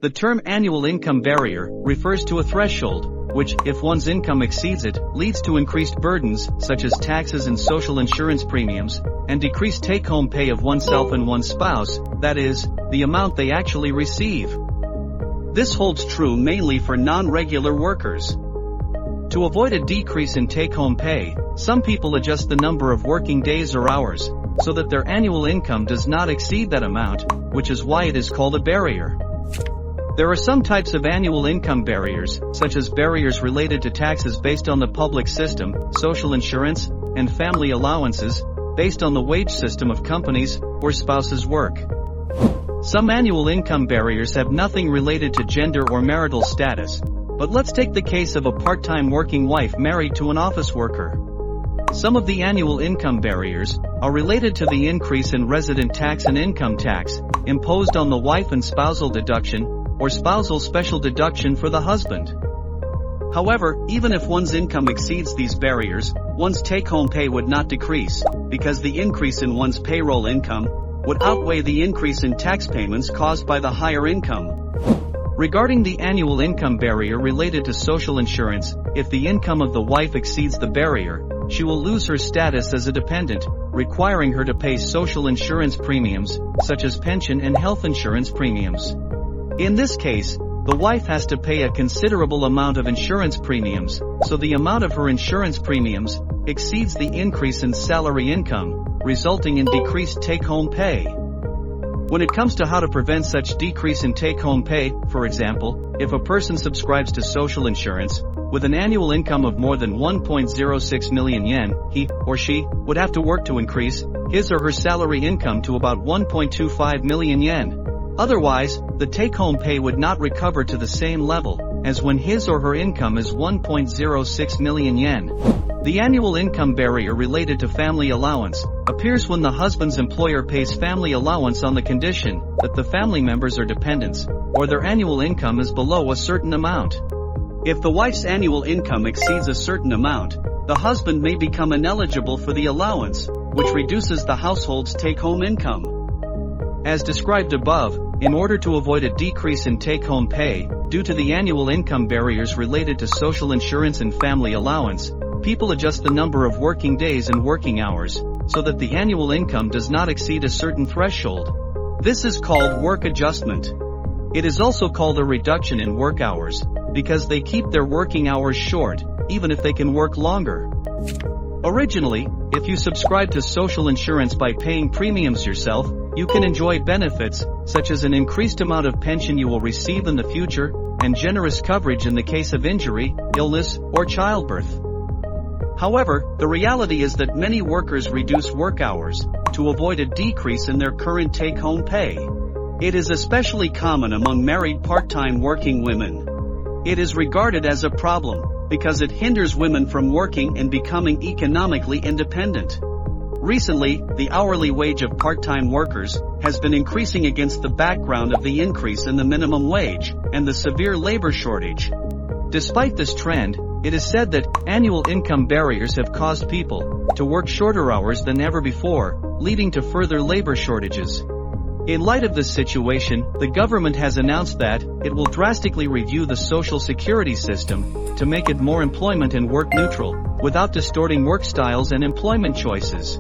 The term annual income barrier refers to a threshold, which, if one's income exceeds it, leads to increased burdens, such as taxes and social insurance premiums, and decreased take-home pay of oneself and one's spouse, that is, the amount they actually receive. This holds true mainly for non-regular workers. To avoid a decrease in take-home pay, some people adjust the number of working days or hours, so that their annual income does not exceed that amount, which is why it is called a barrier. There are some types of annual income barriers, such as barriers related to taxes based on the public system, social insurance, and family allowances, based on the wage system of companies or spouses' work. Some annual income barriers have nothing related to gender or marital status, but let's take the case of a part-time working wife married to an office worker. Some of the annual income barriers are related to the increase in resident tax and income tax imposed on the wife and spousal deduction, or spousal special deduction for the husband. However, even if one's income exceeds these barriers, one's take-home pay would not decrease, because the increase in one's payroll income would outweigh the increase in tax payments caused by the higher income. Regarding the annual income barrier related to social insurance, if the income of the wife exceeds the barrier, she will lose her status as a dependent, requiring her to pay social insurance premiums, such as pension and health insurance premiums. In this case, the wife has to pay a considerable amount of insurance premiums, so the amount of her insurance premiums exceeds the increase in salary income, resulting in decreased take-home pay. When it comes to how to prevent such decrease in take-home pay, for example, if a person subscribes to social insurance, with an annual income of more than 1.06 million yen, he or she would have to work to increase his or her salary income to about 1.25 million yen. Otherwise, the take-home pay would not recover to the same level as when his or her income is 1.06 million yen. The annual income barrier related to family allowance appears when the husband's employer pays family allowance on the condition that the family members are dependents, or their annual income is below a certain amount. If the wife's annual income exceeds a certain amount, the husband may become ineligible for the allowance, which reduces the household's take-home income. As described above, in order to avoid a decrease in take-home pay, due to the annual income barriers related to social insurance and family allowance, people adjust the number of working days and working hours, so that the annual income does not exceed a certain threshold. This is called work adjustment. It is also called a reduction in work hours, because they keep their working hours short, even if they can work longer. Originally, if you subscribe to social insurance by paying premiums yourself, you can enjoy benefits, such as an increased amount of pension you will receive in the future, and generous coverage in the case of injury, illness, or childbirth. However, the reality is that many workers reduce work hours to avoid a decrease in their current take-home pay. It is especially common among married part-time working women. It is regarded as a problem, because it hinders women from working and becoming economically independent. Recently, the hourly wage of part-time workers has been increasing against the background of the increase in the minimum wage and the severe labor shortage. Despite this trend, it is said that annual income barriers have caused people to work shorter hours than ever before, leading to further labor shortages. In light of this situation, the government has announced that it will drastically review the social security system to make it more employment and work neutral, without distorting work styles and employment choices.